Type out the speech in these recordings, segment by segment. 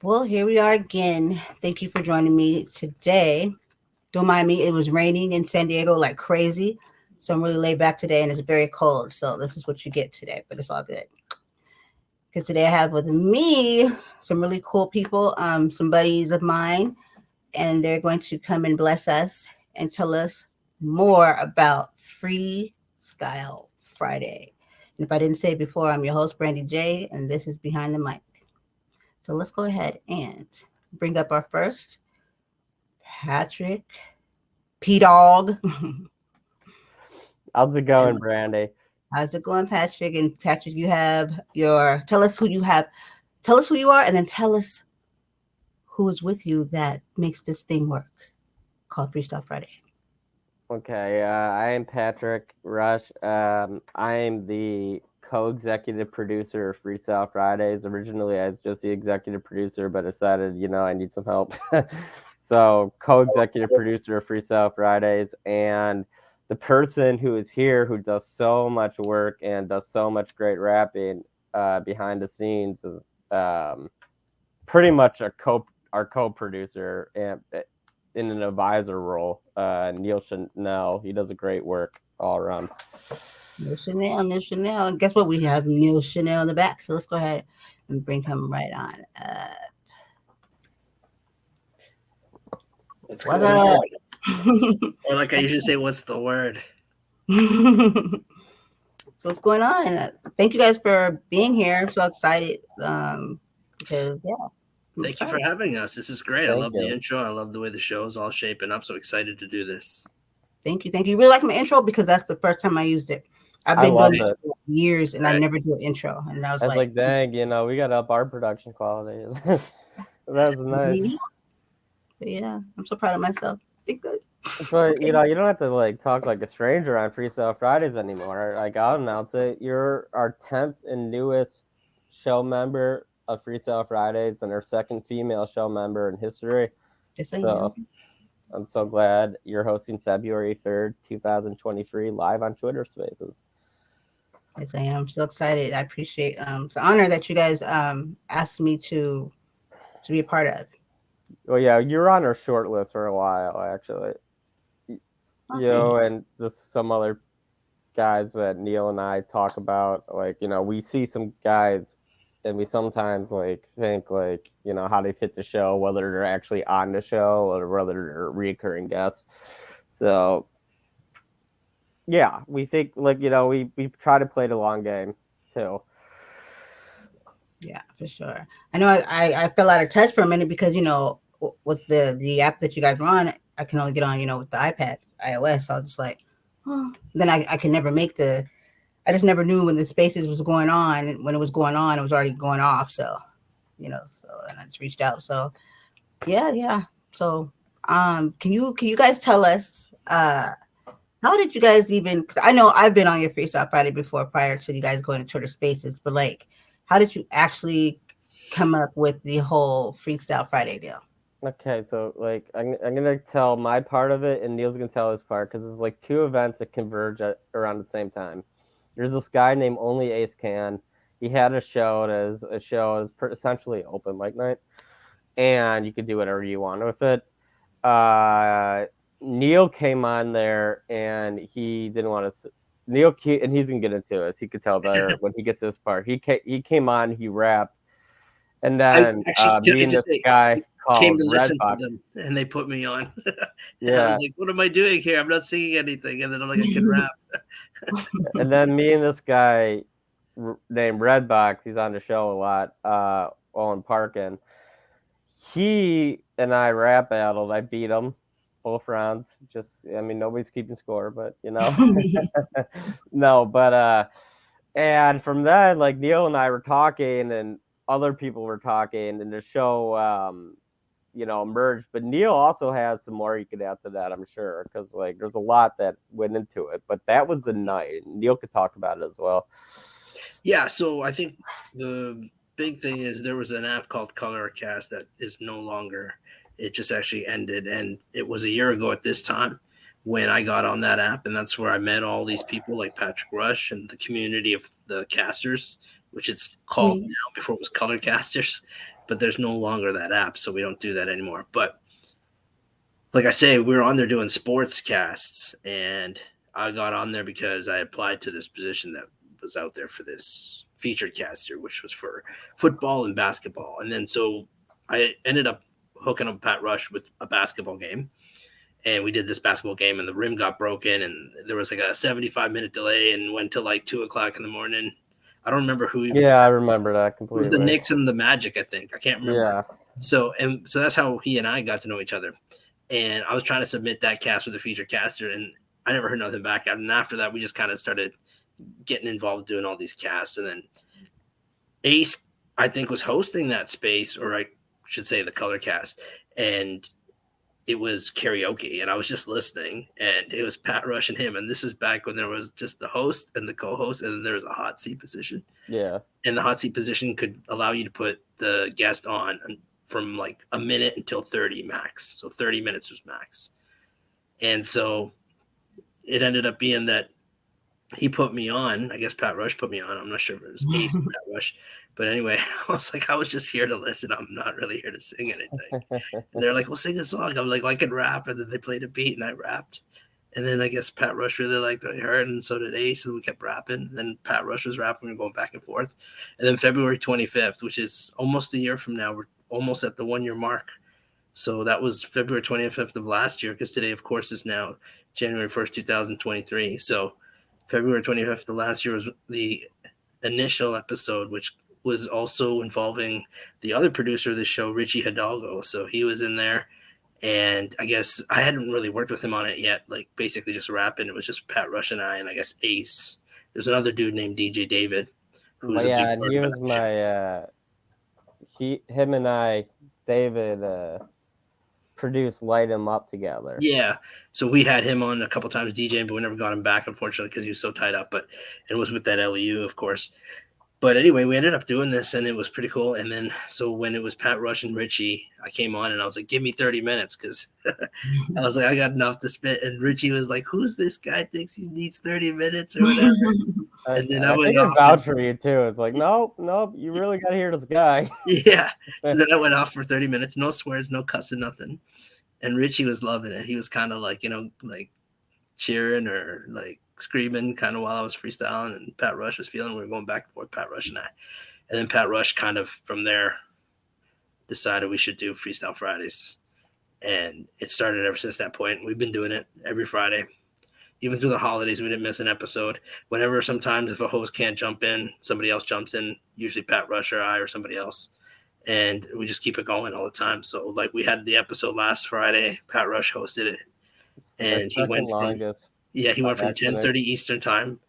Well, here we are again. Thank you for joining me today. Don't mind me, it was raining in San Diego like crazy. So I'm really laid back today and it's very cold. So this is what you get today, but it's all good. Because today I have with me some really cool people, some buddies of mine, and they're going to come and bless us and tell us more about Freestyle Friday. And if I didn't say it before, I'm your host, Brandy J, and this is Behind the Mic. So let's go ahead and bring up our first Patrick P Dog. How's it going, Brandy? How's it going, Patrick? And Patrick, you have your tell us who you have. Tell us who you are, and then tell us who is with you that makes this thing work called Freestyle Friday. Okay, I am Patrick Ruch. I am the co-executive producer of Freestyle Fridays. Originally, I was just the executive producer, but decided, I need some help. So, co-executive producer of Freestyle Fridays, and the person who is here who does so much work and does so much great rapping behind the scenes is pretty much our co-producer and in an advisor role, Neil Chanel. He does a great work all around. Neil Chanel, Neil Chanel. And guess what? We have Neil Chanel in the back. So let's go ahead and bring him right on. What's What going up? on? Or like I usually say, what's the word? So what's going on? Thank you guys for being here. I'm so excited because I'm Thank you for excited. having us. This is great. I Thank love the you. intro. I love the way the show is all shaping up. So excited to do this. Thank you, thank you. You really like my intro because that's the first time I used it. I've I been doing love this it. for years and I Right. never do an intro, and I was I was like, like, dang, we got to up our production quality. That was nice. yeah, yeah. I'm so proud of myself. Think good. But Okay. you don't have to like talk like a stranger on Freestyle Fridays anymore. Like I'll announce it. You're our 10th and newest show member of Freestyle Fridays and our second female show member in history. Yes, I So am. I'm so glad you're hosting February 3rd, 2023 live on Twitter Spaces. Yes, I am. I'm so excited. I appreciate it's an honor that you guys asked me to be a part of. Well, yeah, you're on our short list for a while, actually. Oh, thanks. And just some other guys that Neil and I talk about. Like, we see some guys and we sometimes like think like, how they fit the show, whether they're actually on the show or whether they're recurring guests. So yeah, we think like, we try to play the long game too. Yeah, for sure. I know I fell out of touch for a minute because with the app that you guys were on, I can only get on with the iPad iOS. So I was just like, oh. Then I can never make the. I just never knew when the spaces was going on. And when it was going on, it was already going off. So so and I just reached out. So yeah. So can you guys tell us how did you guys even? Because I know I've been on your Freestyle Friday before, prior to you guys going to Twitter Spaces. But like, how did you actually come up with the whole Freestyle Friday deal? Okay, so like I'm gonna tell my part of it, and Neil's gonna tell his part because it's like two events that converge around the same time. There's this guy named Only Ace Can. He had a show essentially open mic night, and you could do whatever you want with it. Uh, Neil came on there, and he didn't want to. And he's gonna get into this. He could tell better when he gets to this part. He came on, he rapped, and I then actually, can me I and this just say, guy came called to listen to Redbox. them and they put me on. And I was Yeah, like, what am I doing here? I'm not singing anything. And then I'm like, I can rap. and then me and this guy named Redbox, he's on the show a lot, Owen Parkin. He and I rap battled. I beat him both rounds. Nobody's keeping score, but no, but and from then, like Neil and I were talking, and other people were talking, and the show, merged. But Neil also has some more you could add to that, I'm sure, because like there's a lot that went into it. But that was the night. Neil could talk about it as well. Yeah. So I think the big thing is there was an app called Colorcast that is no longer. It just actually ended. And it was a year ago at this time when I got on that app. And that's where I met all these people like Patrick Rush and the community of the casters, which it's called now before it was Color Casters. but there's no longer that app, so we don't do that anymore. But like I say, we were on there doing sports casts, and I got on there because I applied to this position that was out there for this featured caster, which was for football and basketball. And then so I ended up hooking up Pat Rush with a basketball game. And we did this basketball game, and the rim got broken, and there was like a 75-minute delay, and went till like 2:00 in the morning. I don't remember who. Yeah, I remember that It was completely. the Knicks and the Magic, I think. I can't remember. Yeah. So that's how he and I got to know each other. And I was trying to submit that cast with a featured caster, and I never heard nothing back. And after that, we just kind of started getting involved doing all these casts. And then Ace, I think, was hosting that space, or I should say the color cast. And it was karaoke, and I was just listening, and it was Pat Rush and him. And this is back when there was just the host and the co-host, and then there was a hot seat position. Yeah. And the hot seat position could allow you to put the guest on from like a minute until 30 max. So 30 minutes was max. And so it ended up being that he put me on. I guess Pat Rush put me on. I'm not sure if it was Ace or Pat Rush. But anyway, I was like, I was just here to listen. I'm not really here to sing anything. And they're like, well, sing a song. I'm like, well, I can rap. And then they played a beat, and I rapped. And then I guess Pat Rush really liked what I heard, and so did Ace, and we kept rapping. And then Pat Rush was rapping and going back and forth. And then February 25th, which is almost a year from now, we're almost at the 1-year mark. So that was February 25th of last year, because today, of course, is now January 1st, 2023. So February 25th of last year was the initial episode, which was also involving the other producer of the show, Richie Hidalgo. So he was in there, and I guess I hadn't really worked with him on it yet, like basically just rapping. It was just Pat Rush and I guess Ace. There's another dude named DJ David. Who's yeah, and he was my him and I, David, produced Light 'Em Up together. Yeah. So we had him on a couple times DJing, but we never got him back, unfortunately, because he was so tied up. But it was with that LEU, of course. But anyway, we ended up doing this, and it was pretty cool. And then, so when it was Pat Rush and Richie, I came on, and I was like, give me 30 minutes, because I was like, I got enough to spit. And Richie was like, who's this guy thinks he needs 30 minutes or whatever? And then I went off. I vouch for you, too. It's like, nope, you really got to hear this guy. Yeah. So then I went off for 30 minutes, no swears, no cussing, nothing. And Richie was loving it. He was kind of like, like cheering or like screaming kind of while I was freestyling, and Pat Rush was feeling. We were going back and forth, Pat Rush and I. And then Pat Rush kind of from there decided we should do Freestyle Fridays. And it started ever since that point. We've been doing it every Friday. Even through the holidays, we didn't miss an episode. Whenever, sometimes if a host can't jump in, somebody else jumps in, usually Pat Rush or I or somebody else. And we just keep it going all the time. So like we had the episode last Friday, Pat Rush hosted it. And he went from 10:30 Eastern time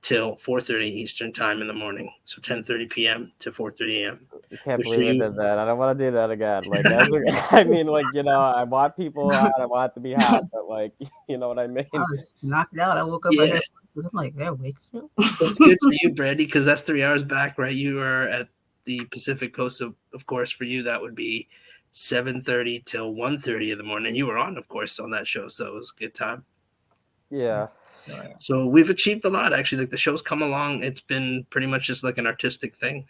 till 4:30 Eastern time in the morning. So 10:30 p.m. to 4:30 a.m. I can't believe I did that. I don't want to do that again. Like, I mean, like, I want people hot. I want it to be hot, but like, you know what I mean? I was knocked out. I woke up. Yeah. I'm like, they're awake still. It's good for you, Brandy, because that's 3 hours back, right? You are at the Pacific Coast, of course. For you, that would be 7:30 till 1:30 in the morning. You were on, of course, on that show, so it was a good time. Yeah. So we've achieved a lot, actually. Like the show's come along. It's been pretty much just like an artistic thing.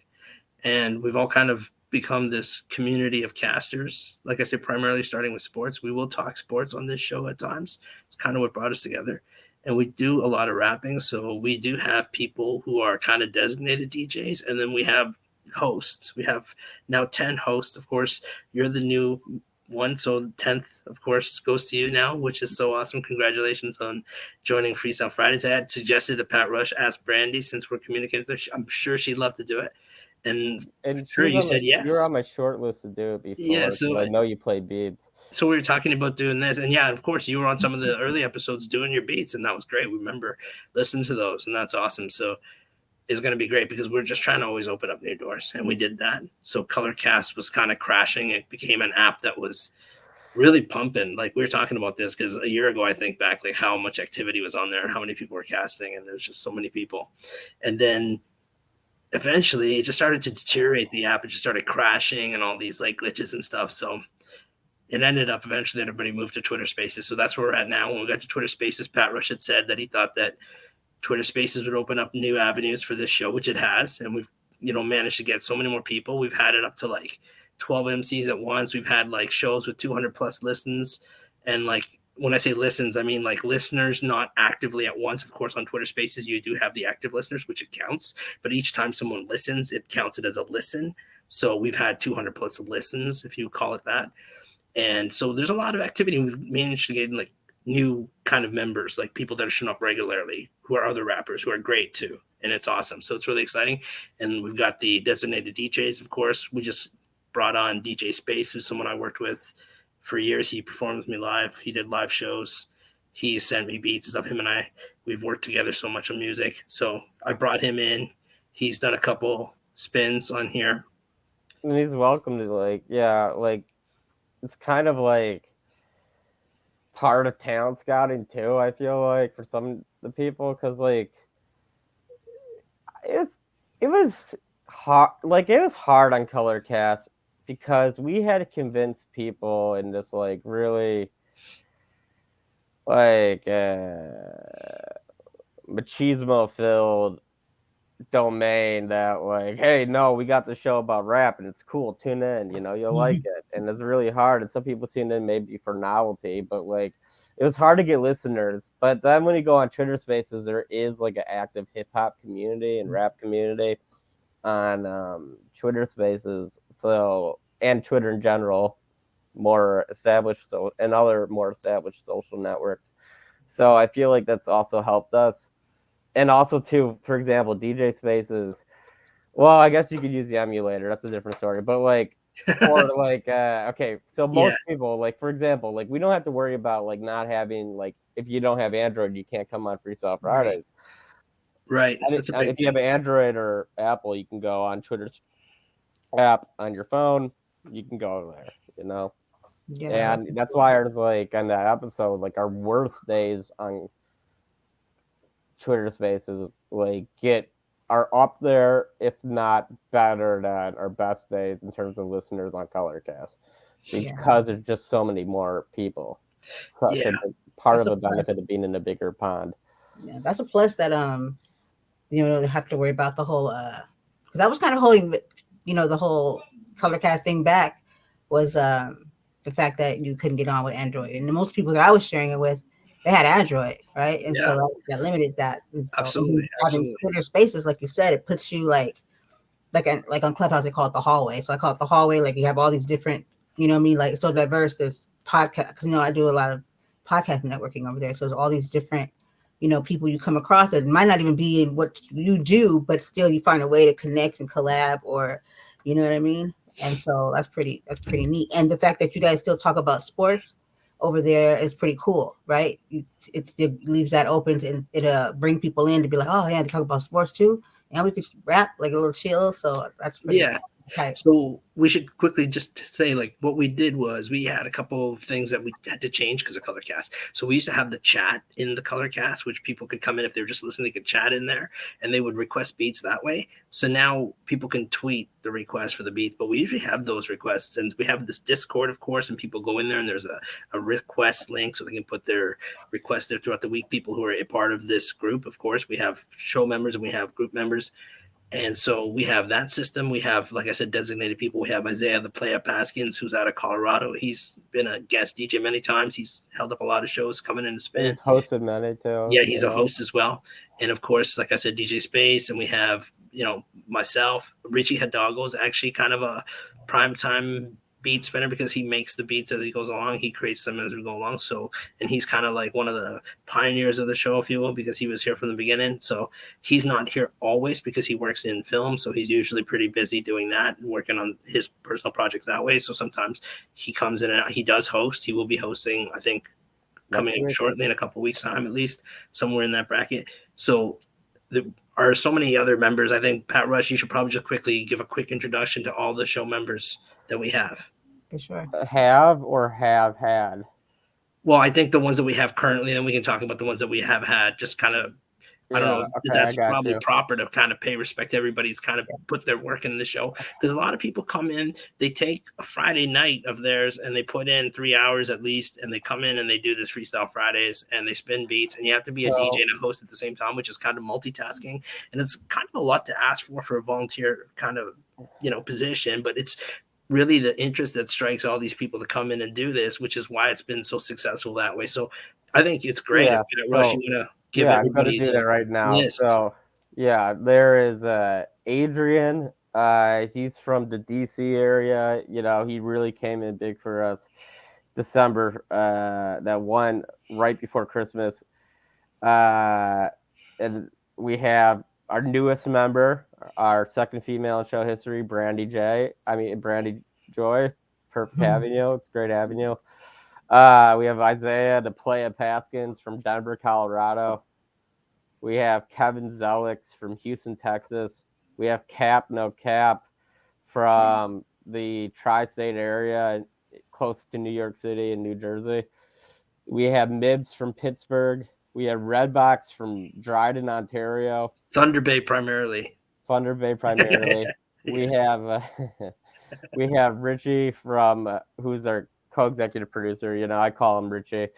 And we've all kind of become this community of casters. Like I said, primarily starting with sports. We will talk sports on this show at times. It's kind of what brought us together. And we do a lot of rapping. So we do have people who are kind of designated DJs. And then we have hosts. We have now 10 hosts. Of course, you're the new one, so the 10th, of course, goes to you now, which is so awesome. Congratulations on joining Freestyle Fridays. I had suggested to Pat Rush, ask Brandy, since we're communicating with her. I'm sure she'd love to do it. And sure, you said yes. You were on my short list to do it before. Yeah, so I know you play beats. So we were talking about doing this, and yeah, of course, you were on some of the early episodes doing your beats, and that was great. We remember listening to those, and that's awesome. So it's going to be great because we're just trying to always open up new doors, and we did that. So Colorcast was kind of crashing. It became an app that was really pumping. Like we were talking about this because a year ago, I think back, like how much activity was on there, how many people were casting, and there's just so many people. And then eventually it just started to deteriorate, the app. It just started crashing and all these like glitches and stuff. So it ended up eventually everybody moved to Twitter Spaces. So that's where we're at now. When we got to Twitter Spaces, Pat Rush had said that he thought that Twitter Spaces would open up new avenues for this show, which it has. And we've managed to get so many more people. We've had it up to like 12 MCs at once. We've had like shows with 200 plus listens. And like, when I say listens, I mean like listeners, not actively at once. Of course, on Twitter Spaces, you do have the active listeners, which it counts. But each time someone listens, it counts it as a listen. So we've had 200 plus listens, if you call it that. And so there's a lot of activity. We've managed to get like new kind of members, like people that are showing up regularly, who are other rappers who are great too. And it's awesome. So it's really exciting. And we've got the designated DJs, of course. We just brought on DJ Space, who's someone I worked with for years. He performed with me live. He did live shows. He sent me beats and stuff. Him and I, we've worked together so much on music. So I brought him in. He's done a couple spins on here. And he's welcome to like it's kind of like part of talent scouting too. I feel like for some of the people, because like it was hard. Like it was hard on Colorcast because we had to convince people in this like really like machismo filled domain that like, hey, no, we got the show about rap and it's cool, tune in, you'll like it. And it's really hard, and some people tune in maybe for novelty, but like it was hard to get listeners. But then when you go on Twitter Spaces, there is like an active hip-hop community and rap community on Twitter Spaces, so, and Twitter in general, more established, so, and other more established social networks. So I feel like that's also helped us. And also, too, for example, DJ Spaces. Well, I guess you could use the emulator. That's a different story. But like, or like, okay, so most people, like, for example, like we don't have to worry about like not having, like, if you don't have Android, you can't come on FreeStyle Fridays. Right. If you have an Android or Apple, you can go on Twitter's app on your phone. You can go there, Yeah, and that's why I was like on that episode, like our worst days on Twitter Spaces like are up there, if not better than our best days in terms of listeners on Colorcast, because there's just so many more people. Such a big part of the benefit of being in a bigger pond. Yeah, that's a plus that you don't have to worry about the whole because I was kind of holding the whole Colorcast thing back was the fact that you couldn't get on with Android, and most people that I was sharing it with, they had Android, right? And so that limited that. And so, Absolutely. having Twitter Spaces, like you said, it puts you like on Clubhouse, they call it the hallway. So I call it the hallway. Like you have all these different, like it's so diverse. There's podcast, because I do a lot of podcast networking over there. So there's all these different, people you come across that might not even be in what you do, but still you find a way to connect and collab, or you know what I mean? And so that's pretty neat. And the fact that you guys still talk about sports over there is pretty cool, right? It leaves that open, and it bring people in to be like, oh yeah, to talk about sports too, and we could rap like a little chill. So that's pretty cool. Okay. So we should quickly just say, like, what we did was we had a couple of things that we had to change because of Colorcast. So we used to have the chat in the Colorcast, which people could come in if they were just listening, they could chat in there, and they would request beats that way. So now people can tweet the request for the beats, but we usually have those requests, and we have this Discord, of course, and people go in there, and there's a request link so they can put their request there throughout the week. People who are a part of this group, of course, we have show members and we have group members. And so we have that system. We have, like I said, designated people. We have Isaiah, the player Paskins, who's out of Colorado. He's been a guest DJ many times. He's held up a lot of shows coming in to spin. He's hosted many too. Yeah, he's a host as well. And of course, like I said, DJ Space, and we have, myself. Richie Hidalgo is actually kind of a primetime beat spinner because he makes the beats as he goes along. He creates them as we go along. So, and he's kind of like one of the pioneers of the show, if you will, because he was here from the beginning. So he's not here always because he works in film. So he's usually pretty busy doing that and working on his personal projects that way. So sometimes he comes in and out. He does host. He will be hosting, I think, coming shortly in a couple weeks time, at least somewhere in that bracket. So there are so many other members. I think, Pat Ruch, you should probably just quickly give a quick introduction to all the show members that we have. For sure. Have or have had? Well, I think the ones that we have currently, then we can talk about the ones that we have had, just kind of I don't know Yeah, if okay, I that's got probably you. proper to kind of pay respect to everybody's kind of put their work in the show, because a lot of people come in, they take a Friday night of theirs and they put in 3 hours at least, and they come in and they do this Freestyle Fridays and they spin beats, and you have to be a DJ So and a host at the same time, which is kind of multitasking, and it's kind of a lot to ask for a volunteer kind of position, but it's really the interest that strikes all these people to come in and do this, which is why it's been so successful that way. So I think it's great. If yeah, Rush, you so want to give yeah, I'm gonna everybody do the that right now. list. So yeah, there is Adrian. He's from the DC area. He really came in big for us. December, that one right before Christmas. And we have our newest member, our second female in show history, Brandy Joy. Perfect having you. It's great having you. We have Isaiah the Playa Paskins from Denver, Colorado. We have Kevin Zelix from Houston, Texas. We have Cap No Cap from the tri-state area close to New York City and New Jersey. We have Mibs from Pittsburgh. We have Redbox from Dryden, Ontario. Thunder Bay primarily. Thunder Bay primarily. We Yeah. have we have Richie from who's our co-executive producer. I call him Richie.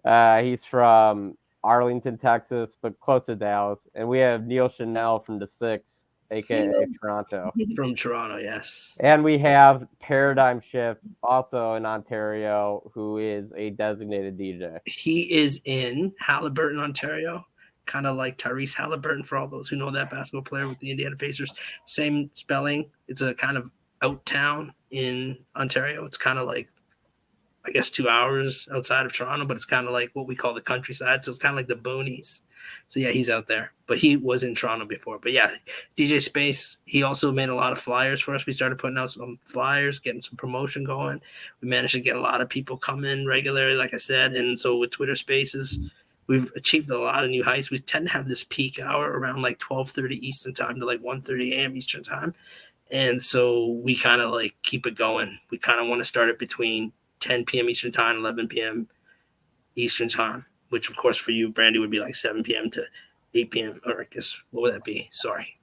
He's from Arlington, Texas, but close to Dallas. And we have Neil Chanel from the Six, aka Toronto. From Toronto, yes. And we have Paradigm Shift, also in Ontario, who is a designated DJ. He is in Halliburton, Ontario, kind of like Tyrese Halliburton for all those who know that basketball player with the Indiana Pacers. Same spelling. It's a kind of out town in Ontario. It's kind of like, I guess, 2 hours outside of Toronto, but it's kind of like what we call the countryside. So it's kind of like the boonies. So yeah, he's out there, but he was in Toronto before. But yeah, DJ Space, he also made a lot of flyers for us. We started putting out some flyers, getting some promotion going. We managed to get a lot of people come in regularly, like I said. And so with Twitter Spaces, we've achieved a lot of new heights. We tend to have this peak hour around like 12:30 Eastern time to like 1:30 a.m. Eastern time. And so we kind of like keep it going. We kind of want to start it between 10 p.m. Eastern time, 11 p.m. Eastern time, which of course for you, Brandy, would be like 7 p.m. to 8 p.m. Or I guess, what would that be? Sorry.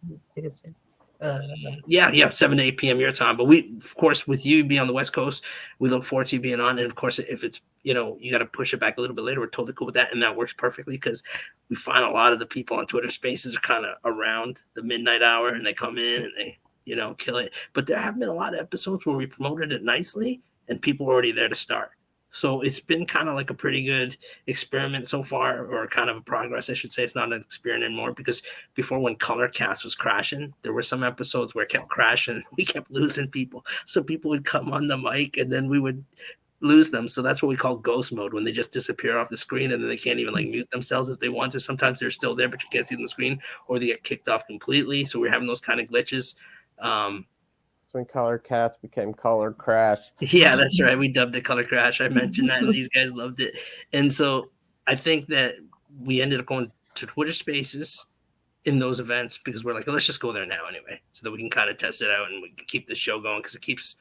Yeah, 7 to 8 p.m. your time. But we, of course, with you being on the West Coast, we look forward to you being on. And of course, if it's, you got to push it back a little bit later, we're totally cool with that. And that works perfectly because we find a lot of the people on Twitter Spaces are kind of around the midnight hour and they come in and they, kill it. But there have been a lot of episodes where we promoted it nicely and people were already there to start. So it's been kind of like a pretty good experiment so far, or kind of a progress, I should say. It's not an experiment anymore because before, when Colorcast was crashing, there were some episodes where it kept crashing. We kept losing people. So people would come on the mic and then we would lose them. So that's what we call ghost mode, when they just disappear off the screen and then they can't even like mute themselves if they want to. Sometimes they're still there, but you can't see them on the screen, or they get kicked off completely. So we're having those kind of glitches. So when Color Cast became Color Crash. Yeah, that's right. We dubbed it Color Crash. I mentioned that, and these guys loved it. And so I think that we ended up going to Twitter Spaces in those events because we're like, let's just go there now anyway, so that we can kind of test it out and we can keep the show going, because it keeps,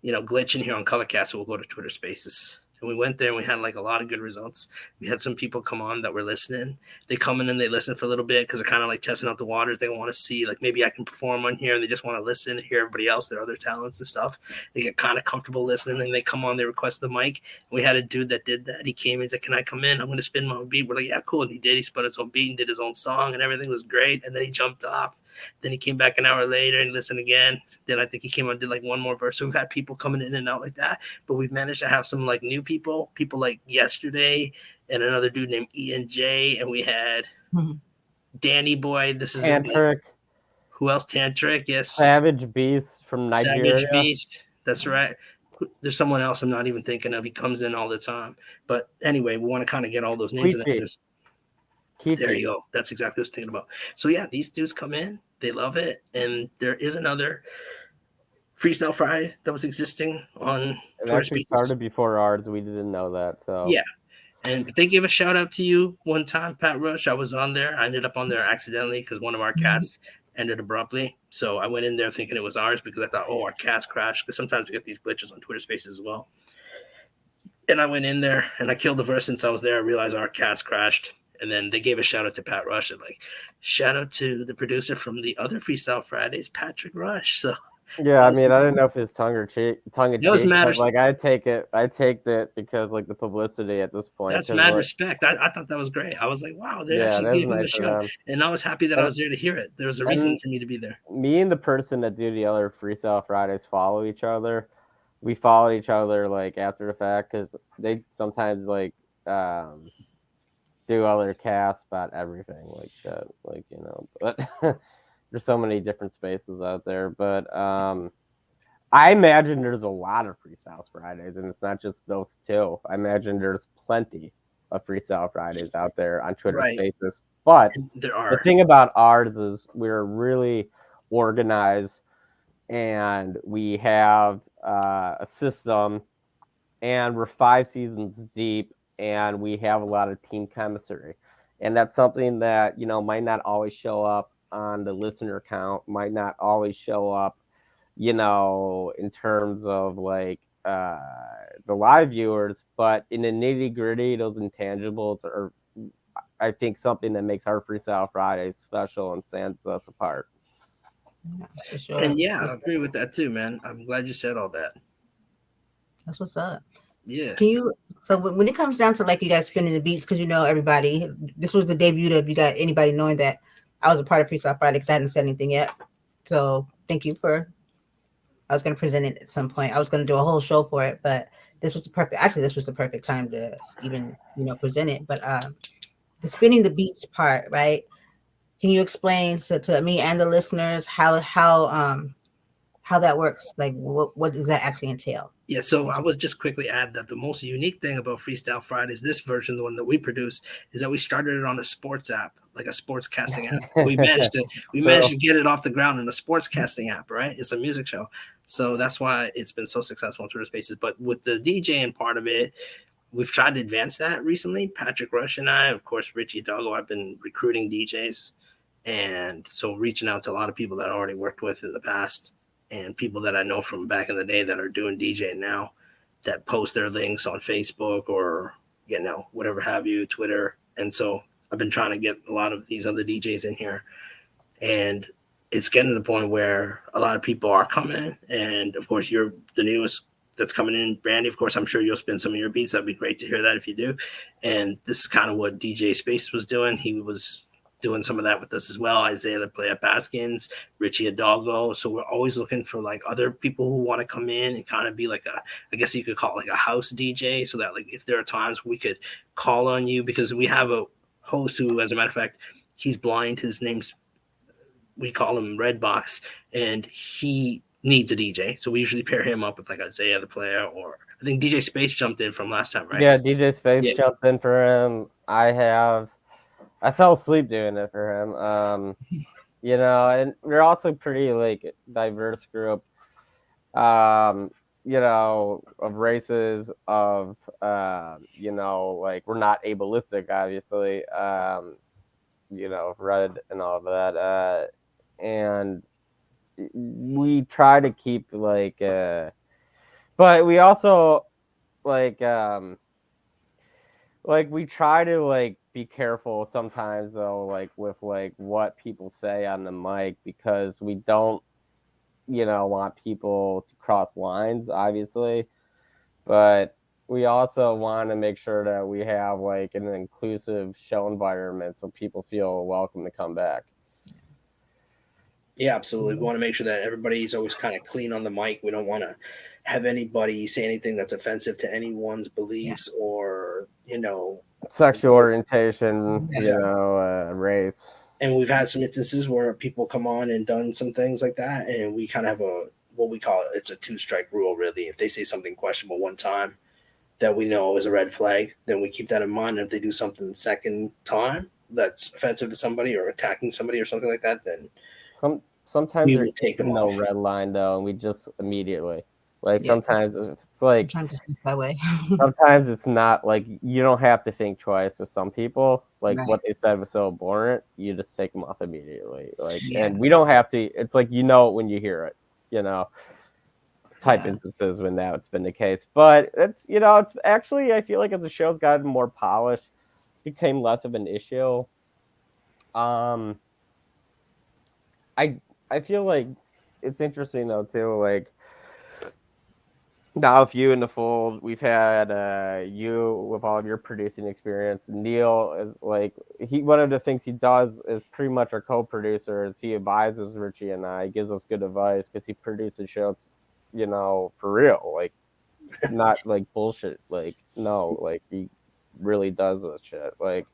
glitching here on Colorcast. So we'll go to Twitter Spaces. And we went there and we had like a lot of good results. We had some people come on that were listening. They come in and they listen for a little bit because they're kind of like testing out the waters. They want to see, like, maybe I can perform on here, and they just want to listen and hear everybody else, their other talents and stuff. They get kind of comfortable listening, and they come on, they request the mic. And we had a dude that did that. He came in, he's like, can I come in? I'm going to spin my own beat. We're like, yeah, cool. And he did. He spun his own beat and did his own song, and everything was great. And then he jumped off. Then he came back an hour later and listened again. Then I think he came on and did like one more verse. So we've had people coming in and out like that, but we've managed to have some like new people like yesterday, and another dude named Ian J. And we had Danny Boy. This is Tantric. Who else? Tantric, yes. Savage Beast from Nigeria. Savage Beast. That's right. There's someone else I'm not even thinking of. He comes in all the time. But anyway, we want to kind of get all those names. There you go. That's exactly what I was thinking about. So yeah, these dudes come in, they love it, and there is another Freestyle Friday that was existing on Twitter. Actually started before ours. We didn't know that. So yeah, and they gave a shout out to you one time, Pat Ruch. I was on there. I ended up on there accidentally because one of our cats ended abruptly. So I went in there thinking it was ours because I thought, our cats crashed, because sometimes we get these glitches on Twitter Spaces as well. And I went in there and I killed the verse. Since I was there, I realized our cast crashed. And then they gave a shout out to Pat Rush, and like, shout out to the producer from the other Freestyle Fridays, Patrick Rush. So Yeah, I mean, I didn't know if it's tongue in that was cheek, mad. but like I take that because like the publicity at this point. That's Because mad like, respect. I thought that was great. I was like, wow, they yeah, actually that was gave him a nice of shout, them. and I was happy that I was there to hear it. There was a reason And for me to be there. me and the person that do the other Freestyle Fridays follow each other. We follow each other like after the fact because they sometimes like do other casts about everything like shit, like But there's so many different spaces out there. But I imagine there's a lot of Freestyle Fridays, and it's not just those two. I imagine there's plenty of Freestyle Fridays out there on Twitter Right. Spaces. But And there the are. thing about ours is we're really organized, and we have a system, and we're 5 seasons deep, and we have a lot of team chemistry, and that's something that might not always show up on the listener count, might not always show up in terms of like the live viewers, but in the nitty gritty, those intangibles are, I think, something that makes our Freestyle Friday special and stands us apart. Yeah, for sure. And yeah, I agree with that too, man. I'm glad you said all that. That's what's up. Yeah. Can you? So when it comes down to like you guys spinning the beats, because everybody, this was the debut of you got anybody knowing that I was a part of Freestyle Friday because I hadn't said anything yet. So thank you for. I was going to present it at some point. I was going to do a whole show for it, but this was the perfect. Actually, this was the perfect time to even present it. But the spinning the beats part, right? Can you explain to me and the listeners how that works? Like, what does that actually entail? Yeah, so I would just quickly add that the most unique thing about Freestyle Fridays, this version, the one that we produce, is that we started it on a sports app, like a sports casting app. We managed to get it off the ground in a sports casting app, right? It's a music show. So that's why it's been so successful on Twitter Spaces. But with the DJing part of it, we've tried to advance that recently. Patrick Rush and I, of course, Richie Doggo, I've been recruiting DJs. And so reaching out to a lot of people that I already worked with in the past and people that I know from back in the day that are doing DJ now that post their links on Facebook or, whatever have you, Twitter. And so I've been trying to get a lot of these other DJs in here. And it's getting to the point where a lot of people are coming. And of course, you're the newest that's coming in, Brandy. Of course, I'm sure you'll spin some of your beats. That'd be great to hear that if you do. And this is kind of what DJ Space was doing. He was doing some of that with us as well. Isaiah the Player Baskins, Richie Hidalgo. So we're always looking for like other people who want to come in and kind of be like I guess you could call it like a house DJ, so that like if there are times we could call on you, because we have a host who, as a matter of fact, he's blind. His name's, we call him Redbox, and he needs a DJ. So we usually pair him up with like Isaiah the Player, or I think DJ Space jumped in from last time, right? Yeah, DJ Space jumped in for him. I fell asleep doing it for him. And we're also pretty like diverse group. Of races, of like we're not ableistic, obviously. Red and all of that. And we try to keep like but we also like we try to like be careful sometimes though, like with like what people say on the mic, because we don't want people to cross lines, obviously, but we also want to make sure that we have like an inclusive show environment so people feel welcome to come back. Yeah, absolutely. We want to make sure that everybody's always kind of clean on the mic. We don't want to have anybody say anything that's offensive to anyone's beliefs or, sexual orientation, exactly. Race. And we've had some instances where people come on and done some things like that, and we kind of have what we call it's a 2-strike rule, really. If they say something questionable one time that we know is a red flag, then we keep that in mind. And if they do something the second time that's offensive to somebody or attacking somebody or something like that, then sometimes we there's will take them no off. red line though, and we just immediately sometimes it's like, I'm trying to think that way. sometimes it's not like you don't have to think twice. With some people, like Right. what they said was so abhorrent, you just take them off immediately. And we don't have to. It's like it when you hear it. Type instances when that's been the case. But it's it's actually, I feel like as the show's gotten more polished, it's became less of an issue. I I feel like it's interesting though too. Like now, with you in the fold, we've had you with all of your producing experience. Neil is like one of the things he does is pretty much our co-producer. Is he advises Richie and I, gives us good advice because he produces shows, for real, like not like bullshit. Like no, like he really does this shit. Like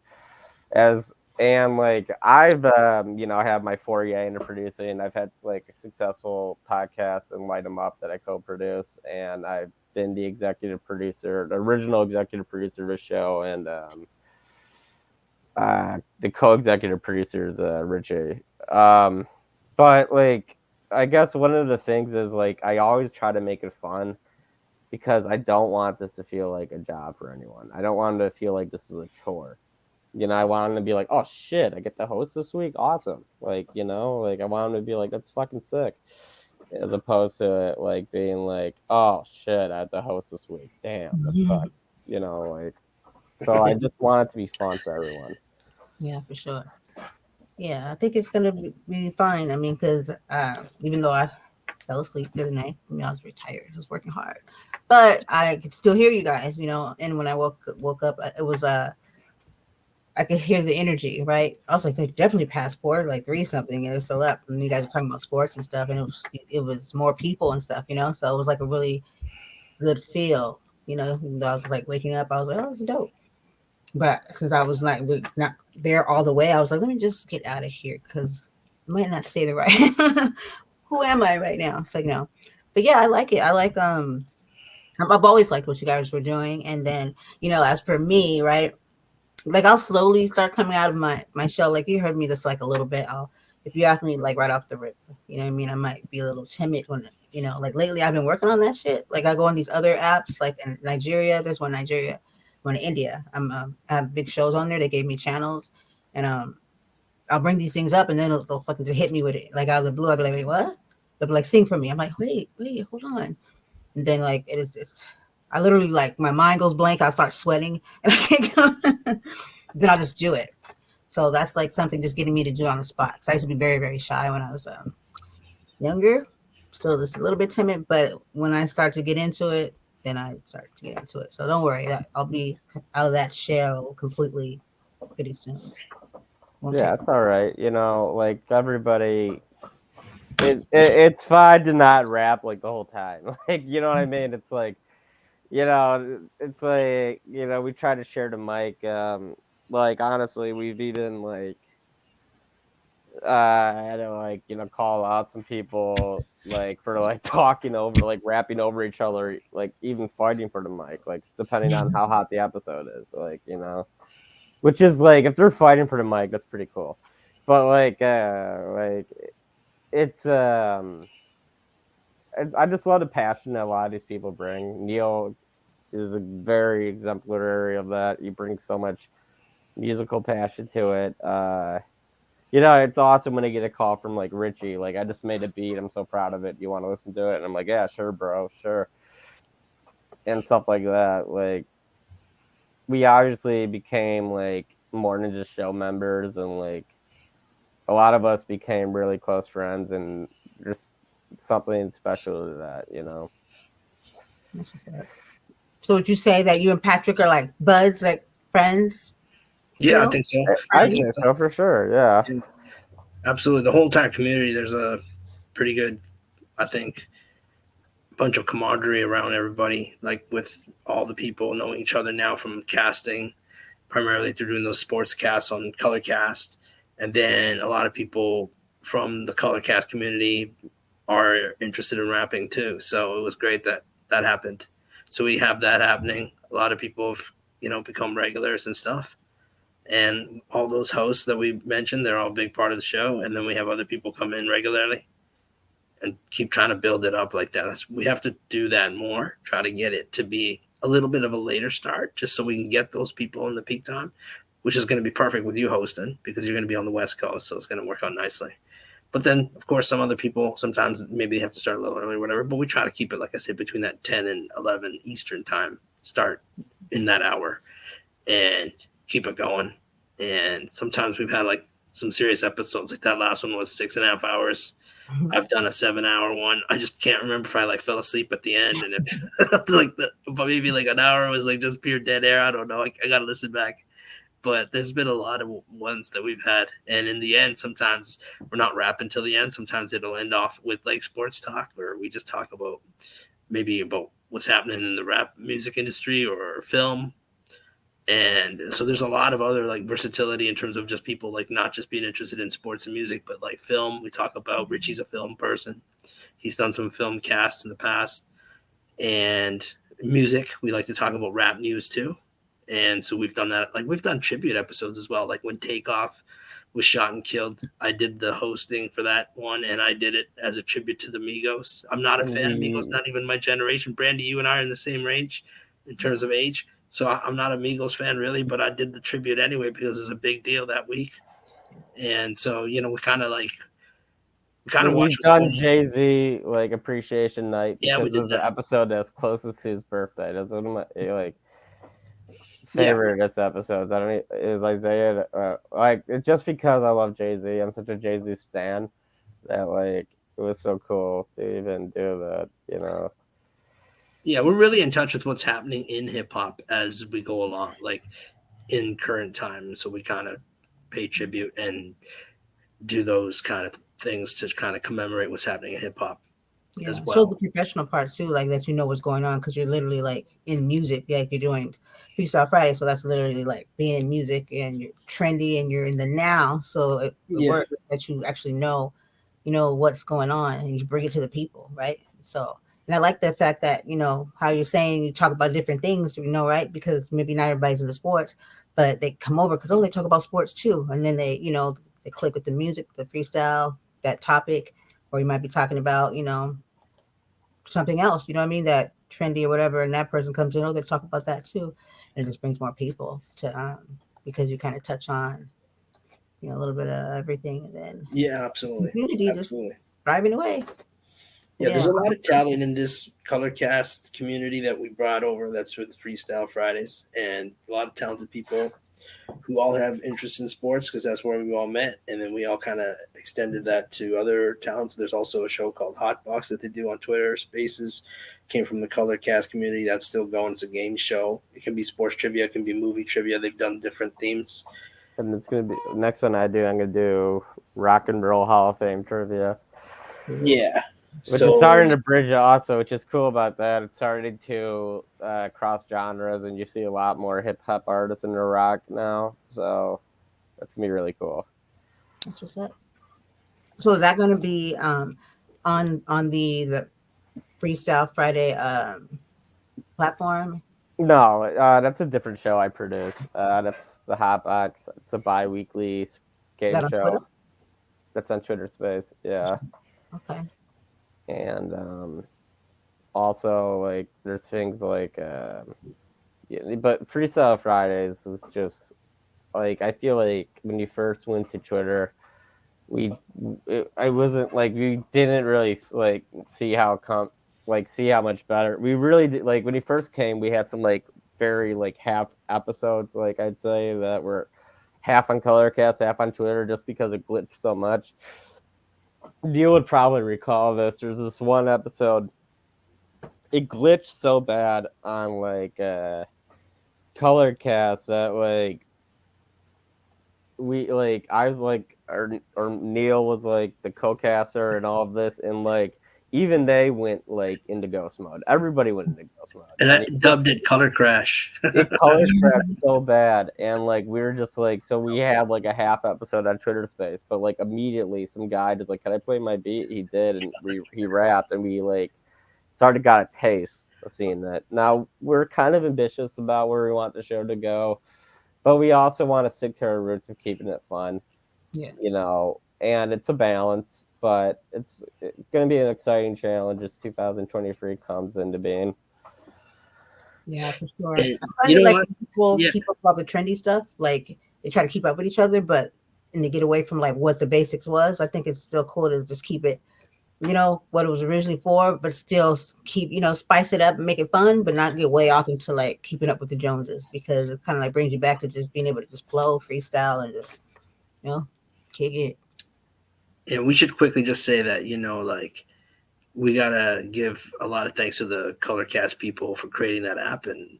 as and like I've had my foray into producing. I've had like successful podcasts and Light 'em Up that I co-produce, and I've been the executive producer, the original executive producer of the show, and the co-executive producer is Richie. But like I guess one of the things is like I always try to make it fun because I don't want this to feel like a job for anyone. I don't want them to feel like this is a chore. I want them to be like, oh shit, I get to host this week. Awesome. Like, like I want them to be like, that's fucking sick. As opposed to it like being like, oh shit, I have to host this week. Damn, that's fucked. Like, so I just want it to be fun for everyone. Yeah, for sure. Yeah, I think it's gonna be fine. I mean, because even though I fell asleep the other night, I was retired. I was working hard, but I could still hear you guys. And when I woke up, it was I could hear the energy. Right, I was like, they definitely passed 4, like 3 something, and it's still up. And you guys were talking about sports and stuff, and it was more people and stuff. So it was like a really good feel. And I was like waking up. I was like, oh, it's dope. But since I was like not there all the way, I was like, let me just get out of here because I might not say the right. Who am I right now? So but yeah, I like it. I like I've always liked what you guys were doing, and then as for me, right, like I'll slowly start coming out of my shell. Like you heard me just like a little bit. If you ask me like right off the rip, you know what I mean, I might be a little timid when like lately I've been working on that shit. Like I go on these other apps, like in Nigeria. There's one Nigeria, one in India. I have big shows on there. They gave me channels, and I'll bring these things up, and then they'll fucking just hit me with it like out of the blue. I'll be like, wait, what? They'll be like, sing for me. I'm like, wait, hold on. And then like it's I literally like my mind goes blank. I start sweating, and I can't go. Then I'll just do it. So that's like something just getting me to do on the spot. Because I used to be very, very shy when I was younger. Still just a little bit timid, but when I start to get into it, then I start to get into it. So don't worry, I'll be out of that shell completely pretty soon. Yeah, it's all right. Like everybody, it's fine to not rap like the whole time. Like, you know what I mean? It's like, it's like, we try to share the mic. Like honestly, we've even like I had to like call out some people like for like talking over like rapping over each other, like even fighting for the mic, like depending on how hot the episode is, like which is like if they're fighting for the mic, that's pretty cool. But like it's I just love the passion that a lot of these people bring. Neil is a very exemplary of that. He brings so much musical passion to it. It's awesome when I get a call from like Richie, like I just made a beat, I'm so proud of it. You want to listen to it? And I'm like, yeah, sure, bro, sure. And stuff like that. Like we obviously became like more than just show members, and like a lot of us became really close friends, and just something special to that. That's what's up. So would you say that you and Patrick are like buds, like friends? Yeah, I think so. I think so for sure. Yeah. Absolutely. The whole entire community, there's a pretty good, I think, bunch of camaraderie around everybody, like with all the people knowing each other now from casting, primarily through doing those sports casts on Colorcast. And then a lot of people from the Colorcast community are interested in rapping too. So it was great that that happened. So we have that happening. A lot of people have, become regulars and stuff. And all those hosts that we mentioned, they're all a big part of the show. And then we have other people come in regularly and keep trying to build it up like that. We have to do that more, try to get it to be a little bit of a later start, just so we can get those people in the peak time, which is going to be perfect with you hosting because you're going to be on the West Coast. So it's going to work out nicely. But then, of course, some other people, sometimes maybe they have to start a little early or whatever, but we try to keep it, like I said, between that 10 and 11 Eastern time, start in that hour and keep it going. And sometimes we've had like some serious episodes. Like that last one was 6.5 hours. I've done a 7-hour one. I just can't remember if I like fell asleep at the end and but maybe like an hour was like just pure dead air. I don't know. I gotta listen back. But there's been a lot of ones that we've had, and in the end, sometimes we're not rapping till the end. Sometimes it'll end off with like sports talk, or we just talk about maybe about what's happening in the rap music industry or film. And so there's a lot of other like versatility in terms of just people like not just being interested in sports and music, but like film. We talk about Richie's a film person. He's done some film casts in the past, and music. We like to talk about rap news too. And so we've done that. Like we've done tribute episodes as well. Like when Takeoff was shot and killed, I did the hosting for that one, and I did it as a tribute to the Migos. I'm not a fan of Migos, not even my generation. Brandy, you and I are in the same range in terms of age. So I'm not a Migos fan really, but I did the tribute anyway because it's a big deal that week. And so, we kind of watch We've what's done going on. Jay-Z like appreciation night Yeah, we because did it's the that. episode that's closest to his birthday. That's one of my like favorite episodes. Is Isaiah like it's just because I love Jay-Z. I'm such a Jay-Z stan that like it was so cool to even do that. Yeah, we're really in touch with what's happening in hip hop as we go along, like in current time. So we kind of pay tribute and do those kind of things to kind of commemorate what's happening in hip hop as So well. the professional part too, like that what's going on because you're literally like in music, like you're doing Freestyle Friday, so that's literally like being in music and you're trendy and you're in the now. So the word is that you actually know what's going on and you bring it to the people, right? So and I like the fact that how you're saying you talk about different things, right? Because maybe not everybody's into sports, but they come over because they talk about sports too, and then they click with the music, the freestyle, that topic, or you might be talking about something else, you know what I mean, that trendy or whatever, and that person comes in, they talk about that too, and it just brings more people to because you kind of touch on a little bit of everything, and then Absolutely, community just driving away. Yeah, there's a lot of talent in this color cast community that we brought over. That's with Freestyle Fridays, and a lot of talented people who all have interest in sports because that's where we all met, and then we all kind of extended that to other talents. There's also a show called Hot Box that they do on Twitter Spaces. Came from the color cast community. That's still going. It's a game show. It can be sports trivia. It can be movie trivia. They've done different themes. And it's gonna be next one I'm gonna do Rock and Roll Hall of Fame trivia. Yeah. Which is starting to bridge also, which is cool about that. It's starting to cross genres, and you see a lot more hip hop artists in the rock now. So that's gonna be really cool. That's what's up. So is that going to be on the Freestyle Friday platform? No, that's a different show I produce. That's the Hot Box. It's a bi-weekly game show. Twitter? That's on Twitter Space. Yeah. Okay. And also like there's things like but Freestyle Fridays is just like I feel like when you first went to Twitter, I wasn't like we didn't really like see how much better we really did. Like when he first came, we had some like very like half episodes, like I'd say that were half on Colorcast, half on Twitter, just because it glitched so much. You would probably recall this. There's this one episode. It glitched so bad on like Colorcast that like we like I was like or Neil was like the co-caster and all of this, and like even they went like into ghost mode. Everybody went into ghost mode, and I dubbed it Color Crash. It color crashed so bad, and like we were just like, so we had like a half episode on Twitter Space, but like immediately some guy just like, can I play my beat? He did, and he rapped, and we like got a taste of seeing that. Now we're kind of ambitious about where we want the show to go, but we also want to stick to our roots of keeping it fun. Yeah. And it's a balance, but it's going to be an exciting challenge as 2023 comes into being. Yeah, for sure. And I find like people keep up all the trendy stuff, like they try to keep up with each other, and they get away from like what the basics was. I think it's still cool to just keep it what it was originally for, but still keep, spice it up and make it fun, but not get way off into like keeping up with the Joneses, because it kind of like brings you back to just being able to just flow, freestyle, and just, kick it. And we should quickly just say that, like we gotta give a lot of thanks to the Colorcast people for creating that app and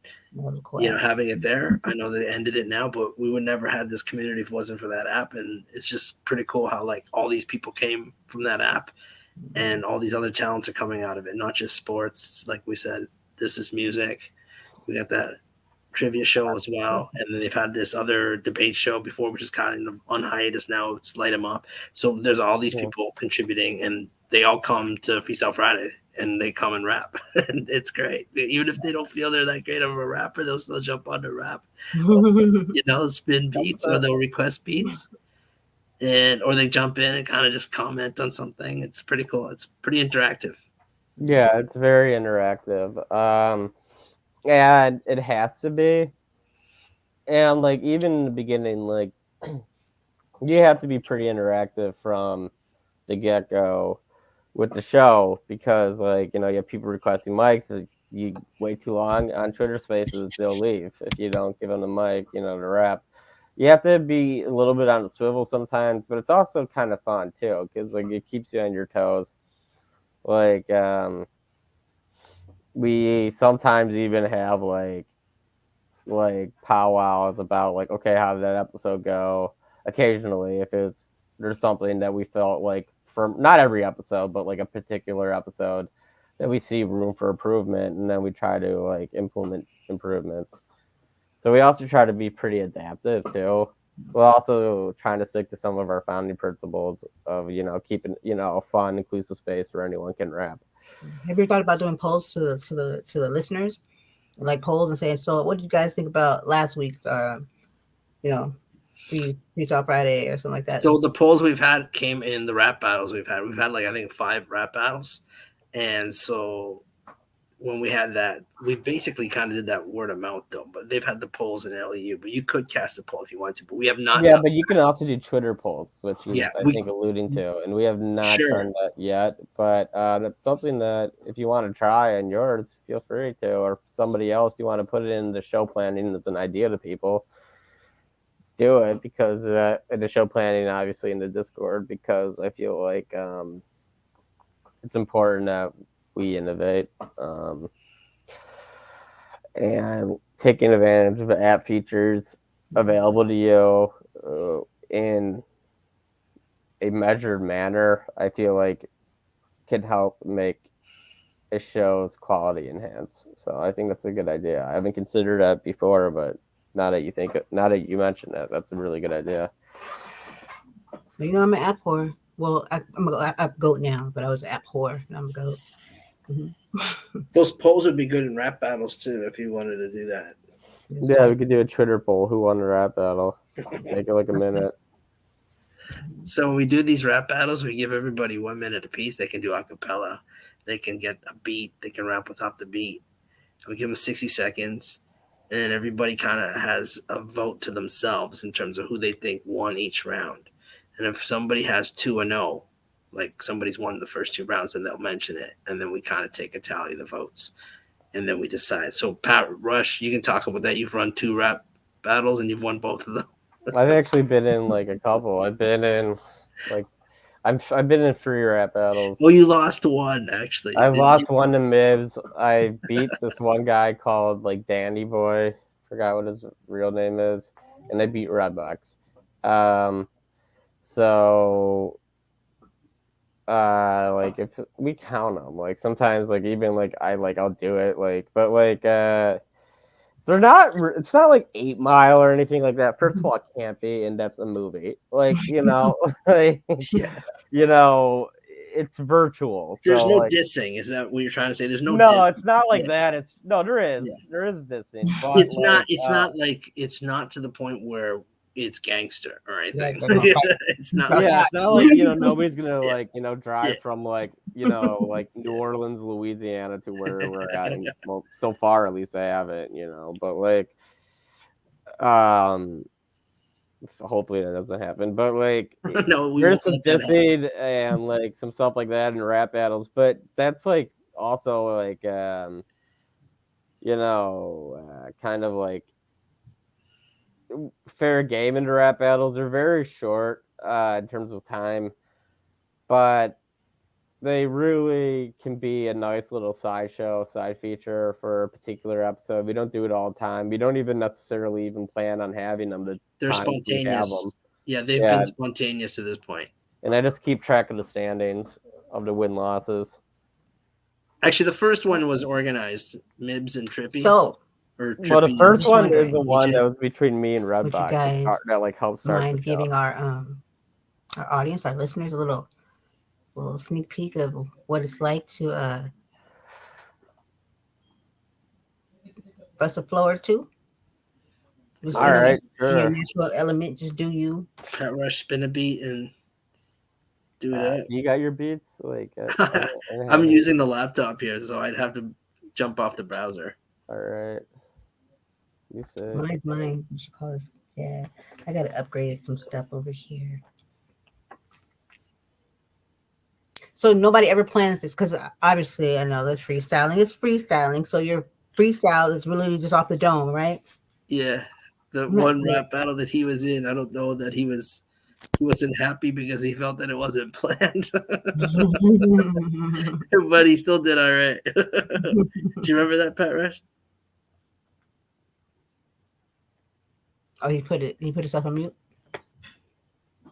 having it there. I know they ended it now, but we would never have this community if it wasn't for that app. And it's just pretty cool how like all these people came from that app, and all these other talents are coming out of it. Not just sports, like we said. This is music. We got that trivia show as well, and then they've had this other debate show before, which is kind of on hiatus now. It's Light 'Em Up. So there's all these people contributing, and they all come to Freestyle Friday, and they come and rap, and it's great. Even if they don't feel they're that great of a rapper, they'll still jump on to rap, spin beats, or they'll request beats, or they jump in and kind of just comment on something. It's pretty cool. It's pretty interactive. Yeah, it's very interactive. And it has to be. And like even in the beginning, like you have to be pretty interactive from the get-go with the show, because like you have people requesting mics. If you wait too long on Twitter Spaces, they'll leave if you don't give them the mic, to rap. You have to be a little bit on the swivel sometimes, but it's also kind of fun too, because like it keeps you on your toes. Like we sometimes even have like powwows about like, okay, how did that episode go? Occasionally, if there's something that we felt like, from not every episode, but like a particular episode that we see room for improvement, and then we try to like implement improvements. So we also try to be pretty adaptive too. We're also trying to stick to some of our founding principles of keeping a fun, inclusive space where anyone can rap. Have you thought about doing polls to the listeners, like polls, and saying, so what did you guys think about last week's Freestyle Friday or something like that? So the polls we've had came in the rap battles we've had. We've had like I think 5 rap battles, and so when we had that, we basically kind of did that word of mouth though. But they've had the polls in LEU, but you could cast a poll if you want to. But we have not. Yeah, but you can also do Twitter polls, which he's I think alluding to, and we have not done that yet. But that's something that if you want to try on yours, feel free to, or somebody else you want to put it in the show planning as an idea to people. Do it, because in the show planning, obviously in the Discord, because I feel like it's important that we innovate and taking advantage of the app features available to you in a measured manner. I feel like can help make a show's quality enhance. So I think that's a good idea. I haven't considered that before, but now that you mentioned it, that's a really good idea. I'm an app whore. Well, I'm an app goat now, but I was an app whore. Now I'm a goat. Mm-hmm. Those polls would be good in rap battles too, if you wanted to do that. Yeah, we could do a Twitter poll. Who won the rap battle? Make it like a minute. So when we do these rap battles, we give everybody 1 minute apiece. They can do a cappella. They can get a beat. They can rap on top of the beat. We give them 60 seconds. And everybody kind of has a vote to themselves in terms of who they think won each round. And if somebody has 2-0, like somebody's won the first 2 rounds, then they'll mention it. And then we kind of take a tally of the votes. And then we decide. So, Pat, Ruch, you can talk about that. You've run 2 rap battles and you've won both of them. I've actually been in like a couple. I've been in like I've been in 3 rap battles. Well, you lost 1 actually. I've lost 1 to Mibs. I beat this one guy called like Danny Boy. Forgot what his real name is, and I beat Redbox. So like if we count them, like sometimes like even like I'll do it, like, but like they're not. It's not like 8 Mile or anything like that. First of all, it can't be, and that's a movie. Like like, it's virtual. There's so, no like, dissing. Is that what you're trying to say? There's no. No, it's not like that. It's there is dissing. But it's like, not. It's not like it's not to the point where it's gangster or anything. It's not. Yeah, it's not like nobody's gonna like drive from like like New Orleans, Louisiana to where we're at. And, well, so far at least I haven't. But like, Hopefully that doesn't happen. But like, No, we there's won't some let that happen. dissing and like some stuff like that in rap battles. But that's like also like kind of like fair game into rap battles. They're very short in terms of time, but they really can be a nice little sideshow, side feature for a particular episode. We don't do it all the time. We don't even necessarily even plan on having them the They're times we have spontaneous. them. Yeah, they've Yeah, been spontaneous to this point. and I just keep track of the standings of the win losses. Actually, the first one was organized. Mibs and Trippy. So, Or Well, the Trippy first just one wondering, is the one DJ. that was between me and would you Redbox guys that like helped start the mind show. giving our audience, our listeners, a little sneak peek of what it's like to bust a flow or two? Just All right, in your sure. natural element, just do you. Pat Rush spin a beat and do that. You got your beats? Like, I'm using the laptop here, so I'd have to jump off the browser. All right. You say. Mine. We should call this. Yeah, I gotta upgrade some stuff over here. So nobody ever plans this because obviously I know that's freestyling. It's freestyling, so your freestyle is really just off the dome, right? Yeah, the I'm not one great. rap battle that he was in, I don't know that he wasn't happy because he felt that it wasn't planned, but he still did all right. Do you remember that, Pat Rush? Oh, he put himself on mute.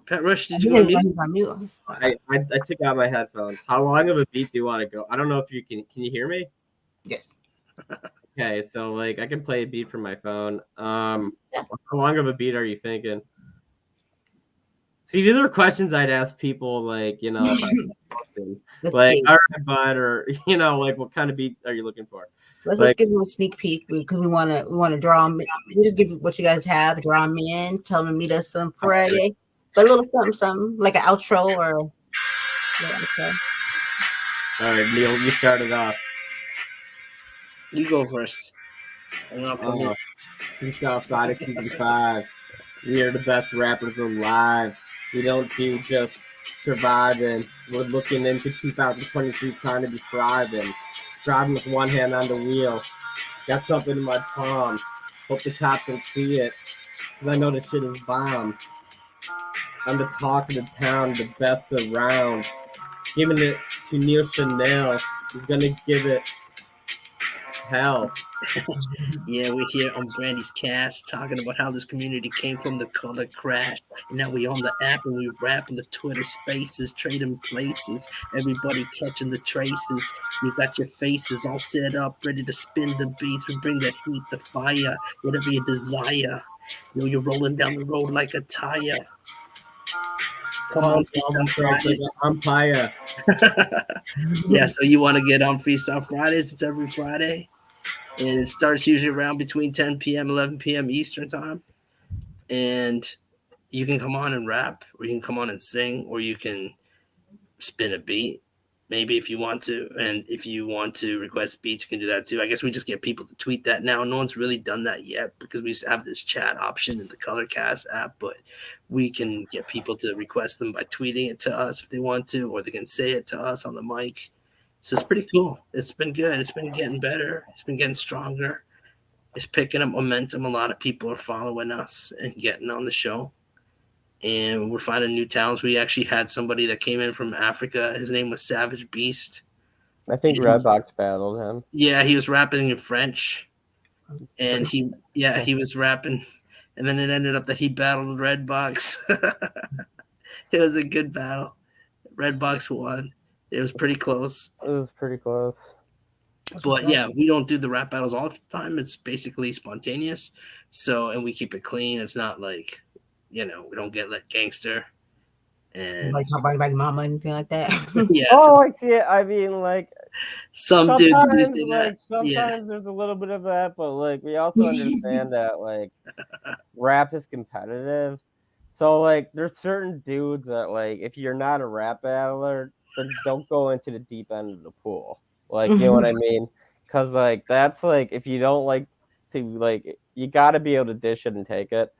Pat Rush, I did you think unmute? he's on mute. I took out my headphones. How long of a beat do you want to go? I don't know if you can you hear me? Yes. Okay, so like I can play a beat from my phone. How long of a beat are you thinking? See, these are questions I'd ask people like, if I Let's like, see. all right, bud, or like what kind of beat are you looking for? Let's give them a sneak peek because we wanna draw them. We just give what you guys have, draw them in, tell them to meet us on Friday. But a little something like an outro or. All right, Neil, you started off. You go first. FreeStyle Friday Season 5. We are the best rappers alive. We don't do just surviving. We're looking into 2023 trying to be thriving. Driving with one hand on the wheel. Got something in my palm. Hope the cops don't see it. Because I know this shit is bomb. I'm the talk of the town, the best around. Giving it to Neil Chanel. He's going to give it hell. Yeah, we're here on Brandy's cast talking about how this community came from the color crash. And now we on the app and we rap in the Twitter spaces, trading places. Everybody catching the traces. You got your faces all set up, ready to spin the beats. We bring the heat, the fire, whatever you desire. You're rolling down the road like a tire. Come on, Freestyle Fridays. Umpire. Yeah, so you want to get on Freestyle Fridays? It's every Friday. And it starts usually around between 10 p.m., 11 p.m. Eastern time. And you can come on and rap, or you can come on and sing, or you can spin a beat, maybe if you want to. And if you want to request beats, you can do that too. I guess we just get people to tweet that now. No one's really done that yet because we have this chat option in the Colorcast app, but we can get people to request them by tweeting it to us if they want to, or they can say it to us on the mic. So it's pretty cool. It's been good. It's been getting better. It's been getting stronger. It's picking up momentum. A lot of people are following us and getting on the show. And we're finding new talents. We actually had somebody that came in from Africa. His name was Savage Beast. I think Redbox battled him. Yeah, he was rapping in French. And he was rapping. And then it ended up that he battled Redbox. It was a good battle. Redbox won. It was pretty close. It was pretty close. But yeah, we don't do the rap battles all the time. It's basically spontaneous. So, and we keep it clean. It's not like, we don't get like gangster. And Like talk about mama, anything like that. yeah. I mean, like some dudes do say like that. sometimes there's a little bit of that, but like we also understand that like rap is competitive. So like there's certain dudes that like if you're not a rap battler, then don't go into the deep end of the pool. Like, you know what I mean? Because like that's like if you don't like to like you got to be able to dish it and take it.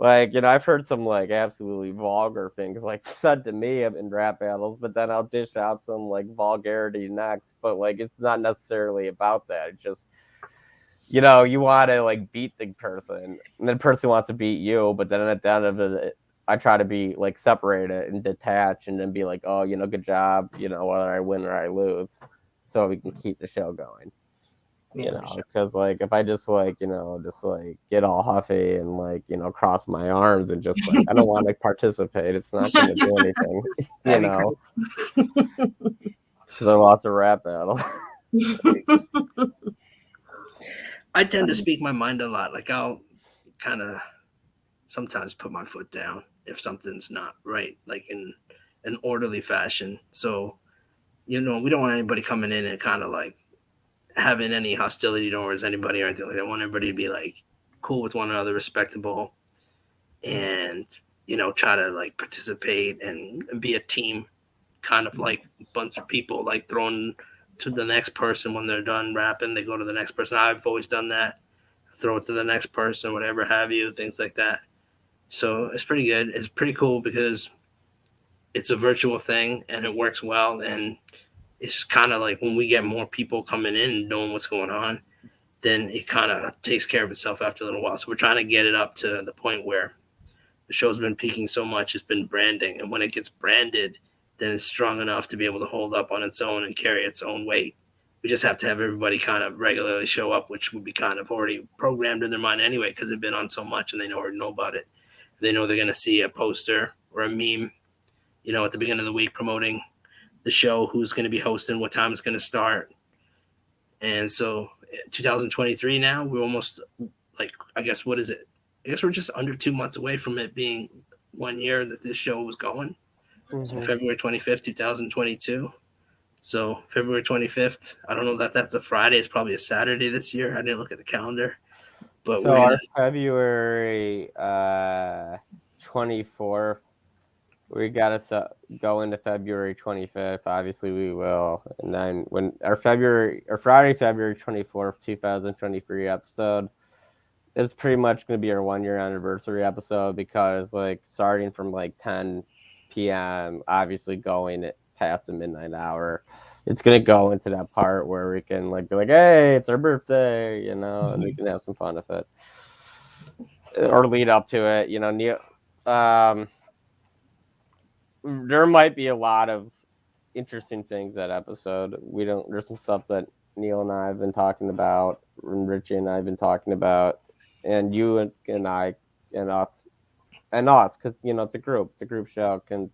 Like, I've heard some like absolutely vulgar things like said to me in rap battles, but then I'll dish out some like vulgarity next. But like, it's not necessarily about that. It's just, you want to like beat the person, and the person wants to beat you. But then at the end of it, I try to be like separate it and detach, and then be like, oh, good job, whether I win or I lose, so we can keep the show going. Yeah, for sure. Because like if I just like just like get all huffy and like cross my arms and just like I don't want to participate, it's not going to do anything. That'd be Because I lost a rap battle. I tend to speak my mind a lot. Like I'll kind of sometimes put my foot down if something's not right, like in an orderly fashion. So, we don't want anybody coming in and kind of like having any hostility towards anybody or anything like that. I want everybody to be like cool with one another, respectable, and try to like participate and be a team, kind of like a bunch of people like thrown to the next person when they're done rapping. They go to the next person. I've always done that. Throw it to the next person, whatever have you, things like that. So it's pretty good. It's pretty cool because it's a virtual thing and it works well. And it's kind of like when we get more people coming in and knowing what's going on, then it kind of takes care of itself after a little while. So we're trying to get it up to the point where the show's been peaking so much, it's been branding. And when it gets branded, then it's strong enough to be able to hold up on its own and carry its own weight. We just have to have everybody kind of regularly show up, which would be kind of already programmed in their mind anyway, because they've been on so much and they already know about it. They know they're going to see a poster or a meme, at the beginning of the week promoting the show, who's going to be hosting, what time it's going to start. And so 2023 now, we're almost like, I guess, what is it? I guess we're just under 2 months away from it being 1 year that this show was going. So February 25th, 2022. So February 25th, I don't know that that's a Friday. It's probably a Saturday this year. I didn't look at the calendar. But So our February 24th, we got to go into February 25th. Obviously, we will. And then when our Friday, February 24th, 2023 episode is pretty much going to be our 1 year anniversary episode, because like starting from like 10 p.m., obviously going past the midnight hour, it's going to go into that part where we can like be like, hey, it's our birthday, and we can have some fun with it. Or lead up to it, Neil. There might be a lot of interesting things that episode. There's some stuff that Neil and I have been talking about, and Richie and I have been talking about, and you and I and us, because it's a group show, can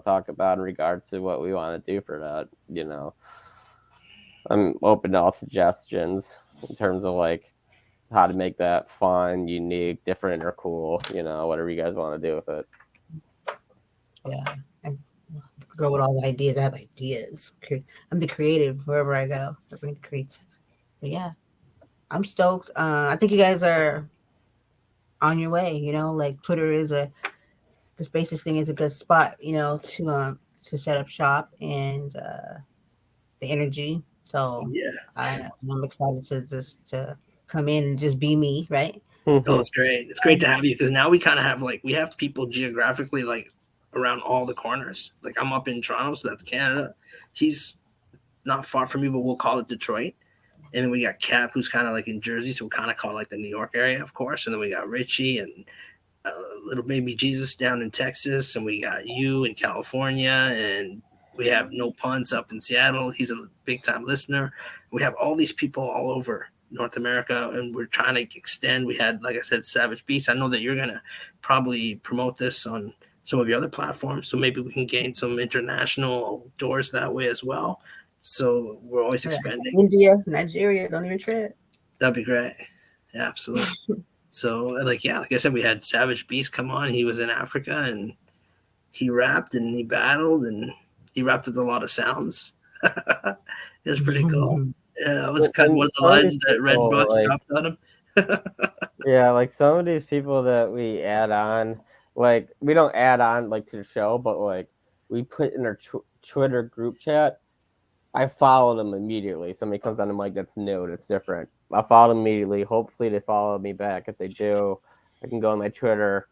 talk about in regards to what we want to do for that. I'm open to all suggestions in terms of like how to make that fun, unique, different, or cool. Whatever you guys want to do with it. Yeah. I go with all the ideas. I have ideas. I'm the creative wherever I go. I bring the creative. But yeah, I'm stoked. I think you guys are on your way. Like Twitter is the Spaces thing is a good spot. To set up shop and the energy. So yeah. I'm excited to come in and just be me, right? Oh, it's great. It's great to have you, because now we kind of have we have people geographically like around all the corners. Like I'm up in Toronto, so that's Canada. He's not far from me, but we'll call it Detroit. And then we got Cap, who's kind of like in Jersey, so we'll kind of call it like the New York area, of course. And then we got Richie and little baby Jesus down in Texas, and we got you in California, and we have No Puns up in Seattle. He's a big time listener. We have all these people all over North America, and we're trying to extend. We had, like I said, Savage Beast. I know that you're gonna probably promote this on some of your other platforms, so maybe we can gain some international doors that way as well. So we're always expanding. India, Nigeria, don't even tread. That'd be great. Yeah, absolutely. So like I said, we had Savage Beast come on. He was in Africa and he rapped and he battled and he rapped with a lot of sounds. It was pretty cool. Yeah, I was kind of one of the lines that Red Buck dropped on him. Yeah, like some of these people that we add on, like we don't add on like to the show, but like we put in our Twitter group chat. I follow them immediately. Somebody comes on, I'm like, that's new, that's different. I follow them immediately. Hopefully they follow me back. If they do, I can go on my Twitter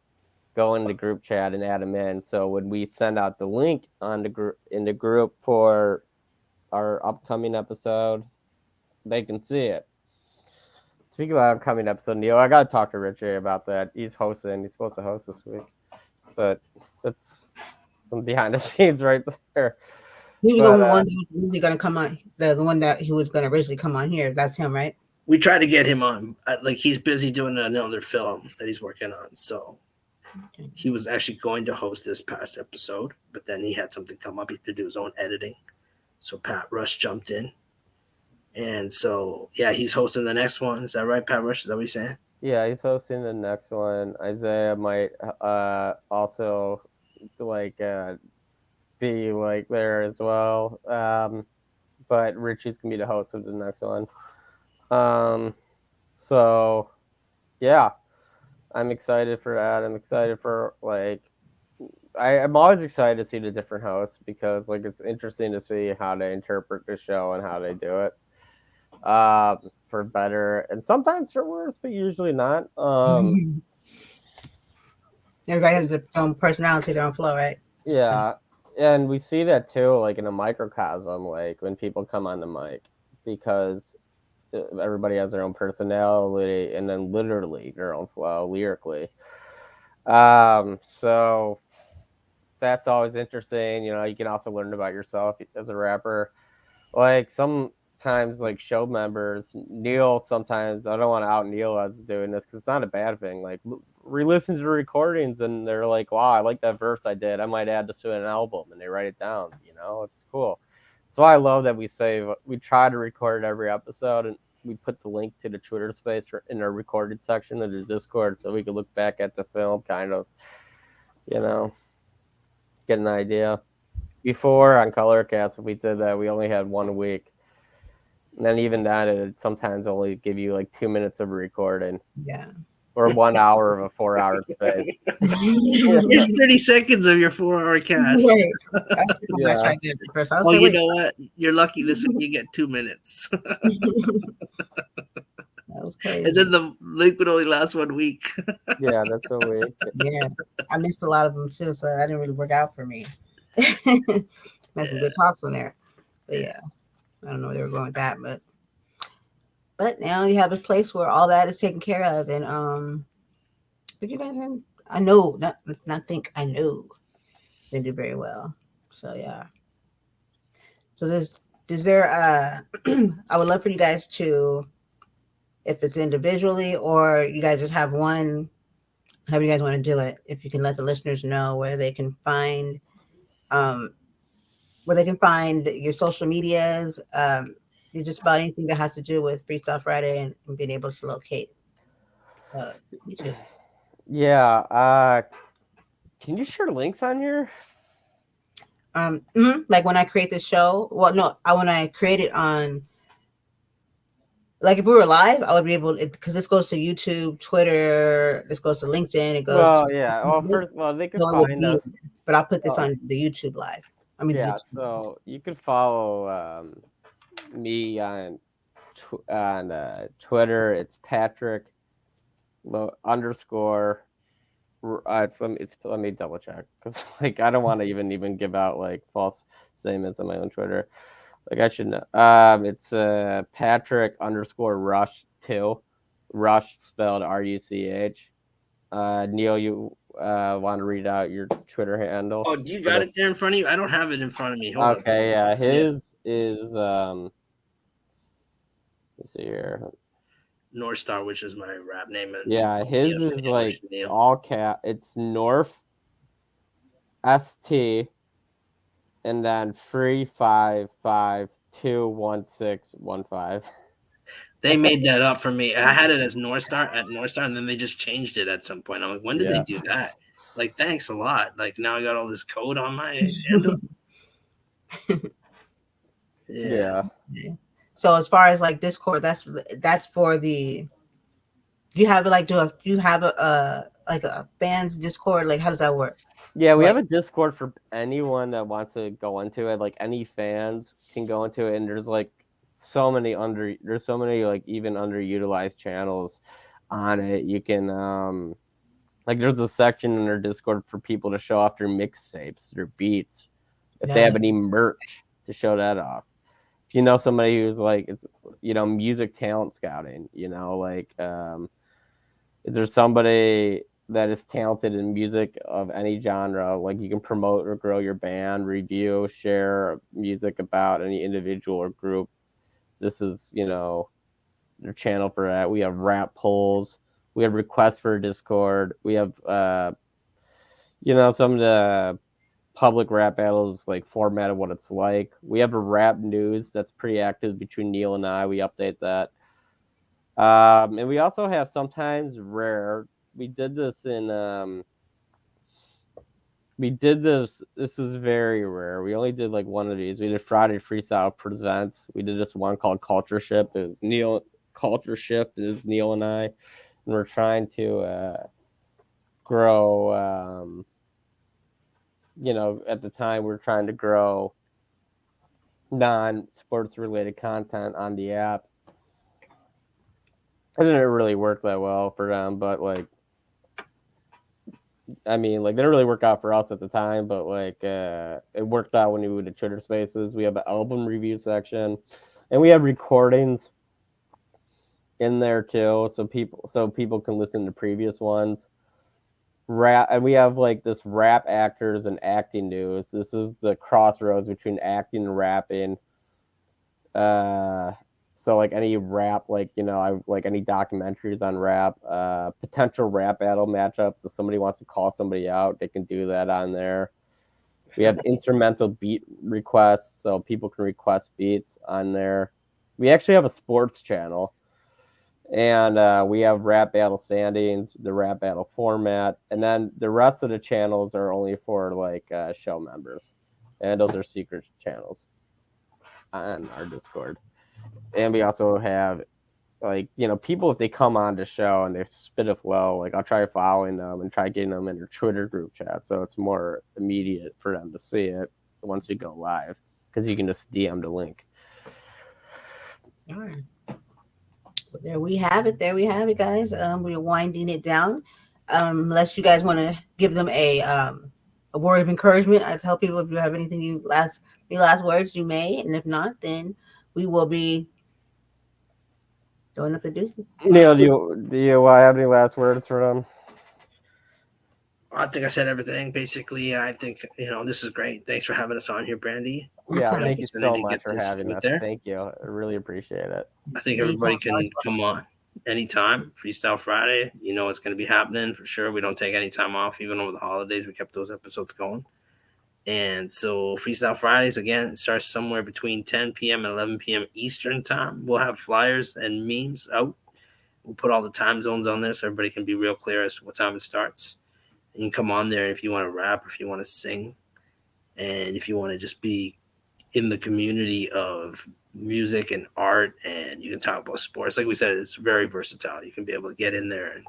go in the group chat and add them in. So when we send out the link on the group for our upcoming episode, they can see it. Speaking about upcoming episode, Neil, I gotta talk to Richie about that. He's hosting. He's supposed to host this week, but that's some behind the scenes right there. He was But, the one that was really going to come on. The one that he was going to originally come on here. That's him, right? We tried to get him on. Like he's busy doing another film that he's working on. So he was actually going to host this past episode, but then he had something come up. He had to do his own editing. So Pat Rush jumped in. And so, yeah, he's hosting the next one. Is that right, Pat Rush? Is that what you're saying? yeah, he's hosting the next one. Isaiah might also like be like there as well. But Richie's gonna be the host of the next one. So yeah, I'm excited for that. I'm excited for like I'm always excited to see the different hosts because like it's interesting to see how they interpret the show and how they do it. For better and sometimes for worse, but usually not. Everybody has their own personality, their own flow, right? Yeah, and we see that too, like in a microcosm, like when people come on the mic, because everybody has their own personality and then literally their own flow lyrically. So that's always interesting. You know, you can also learn about yourself as a rapper. Like sometimes, like show members, Neil. Sometimes I don't want to out Neil as doing this because it's not a bad thing. Like re-listen to the recordings and they're like, "Wow, I like that verse I did. I might add this to an album," and they write it down. You know, it's cool. That's why I love that we try to record every episode and we put the link to the Twitter space in our recorded section of the Discord so we can look back at the film, kind of, you know, get an idea. Before on Colorcast, if we did that, we only had 1 week. And then even that, it sometimes only give you like 2 minutes of recording. Yeah. Or 1 hour of a 4-hour space. Here's 30 seconds of your 4-hour cast. Right. That's pretty much I did first. I was Oh, like, you wait. know what? You're lucky this week you get 2 minutes. That was crazy. And then the link would only last 1 week. Yeah, that's a week. Yeah. I missed a lot of them too, so that didn't really work out for me. Had some good talks on there. But yeah. I don't know where they were going with that, but now you have a place where all that is taken care of, and I think you guys I know I know they do very well. So yeah. So is there I would love for you guys to, if it's individually or you guys just have one, however you guys want to do it, if you can let the listeners know where they can find your social medias, just about anything that has to do with Freestyle Friday and being able to locate YouTube. Yeah. Can you share links on here? Like when I create this show, well, no, when I create it on, like if we were live, I would be able, because this goes to YouTube, Twitter, this goes to LinkedIn, it goes to, yeah. Well, first of all, they can so find us. but I'll put this on the YouTube live. I mean, yeah. So you can follow me on Twitter. It's Patrick _ it's let me double check because like I don't want to even give out like false statements on my own Twitter. Like I should know. It's Patrick _Ruch 2, Ruch spelled RUCH. Neil, you want to read out your Twitter handle? Oh, do you got it there in front of you? I don't have it in front of me. Hold okay, yeah, his is let's see here. North Star, which is my rap name. Yeah, his is like all cap. It's North ST and then 355-21615. They made that up for me. I had it as North Star, and then they just changed it at some point. I'm like, when did they do that? Like, thanks a lot. Like, now I got all this code on my handle. Yeah. So as far as like Discord, that's for the. Do you have like do you have a fans Discord? Like, how does that work? Yeah, we have a Discord for anyone that wants to go into it. Like any fans can go into it, and there's so many like even underutilized channels on it. You can Like there's a section in their Discord for people to show off their mixtapes, their beats, if they Yeah. have any merch to show that off. If you know somebody who's like it's music talent scouting, like is there somebody that is talented in music of any genre, like you can promote or grow your band, review, share music about any individual or group? This is their channel for that. We have rap polls, we have requests for Discord, we have some of the public rap battles, like format of what it's like. We have a rap news that's pretty active between Neil and I. We update that. And we also have sometimes rare. We did this in. We did this. This is very rare. We only did like one of these. We did Friday Freestyle Presents. We did this one called Culture Shift. It was Neil. Culture Shift is Neil and I, and we're trying to grow. At the time we are trying to grow non-sports related content on the app. It didn't really work that well for them, but like, I mean, like, they didn't really work out for us at the time, but like, it worked out when we would do Twitter Spaces. We have an album review section, and we have recordings in there too, so people can listen to previous ones. Rap, and we have like this rap actors and acting news. This is the crossroads between acting and rapping. So like any rap, like I like any documentaries on rap, potential rap battle matchups. If somebody wants to call somebody out, they can do that on there. We have instrumental beat requests, so people can request beats on there. We actually have a sports channel, and we have rap battle standings, the rap battle format, and then the rest of the channels are only for like show members, and those are secret channels on our Discord. And we also have like people, if they come on the show and they spit a flow, like I'll try following them and try getting them in their Twitter group chat, so it's more immediate for them to see it once we go live, because you can just DM the link. All right. Well, there we have it. There we have it, guys. We're winding it down. Unless you guys want to give them a word of encouragement, I tell people if you have anything any last words, you may, and if not, then we will be doing up the deuces. Neil, do you have any last words for them? I think I said everything. Basically, I think this is great. Thanks for having us on here, Brandy. Yeah, Anytime. thank you so Opportunity to much get for this having out us. there. Thank you. I really appreciate it. I think Anytime. everybody can come on anytime. Freestyle Friday, it's going to be happening for sure. We don't take any time off, even over the holidays. We kept those episodes going. And so Freestyle Fridays, again, starts somewhere between 10 p.m. and 11 p.m. Eastern time. We'll have flyers and memes out. We'll put all the time zones on there so everybody can be real clear as to what time it starts. You can come on there if you want to rap, if you want to sing, and if you want to just be in the community of music and art, and you can talk about sports. Like we said, it's very versatile. You can be able to get in there and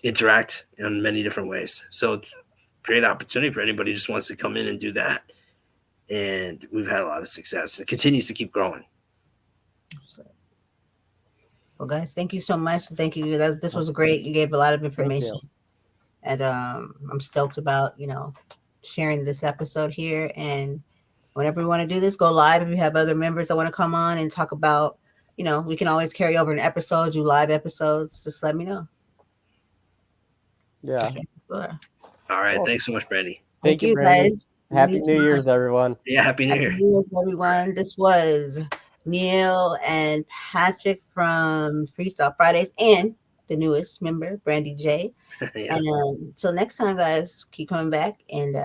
interact in many different ways. So it's a great opportunity for anybody who just wants to come in and do that. And we've had a lot of success. It continues to keep growing. Well, guys, thank you so much. Thank you. This was great. You gave a lot of information, and I'm stoked about sharing this episode here. And whenever you want to do this, go live. If you have other members that want to come on and talk about, we can always carry over an episode, do live episodes. Just let me know. Yeah. Sure. All right. Cool. Thanks so much, Brandy. Thank you, guys. Happy New Year's, everyone. Yeah, Happy New Year. Happy New Year's, everyone. This was Neil and Patrick from Freestyle Fridays and the newest member, Brandy J. Yeah. And so next time, guys, keep coming back and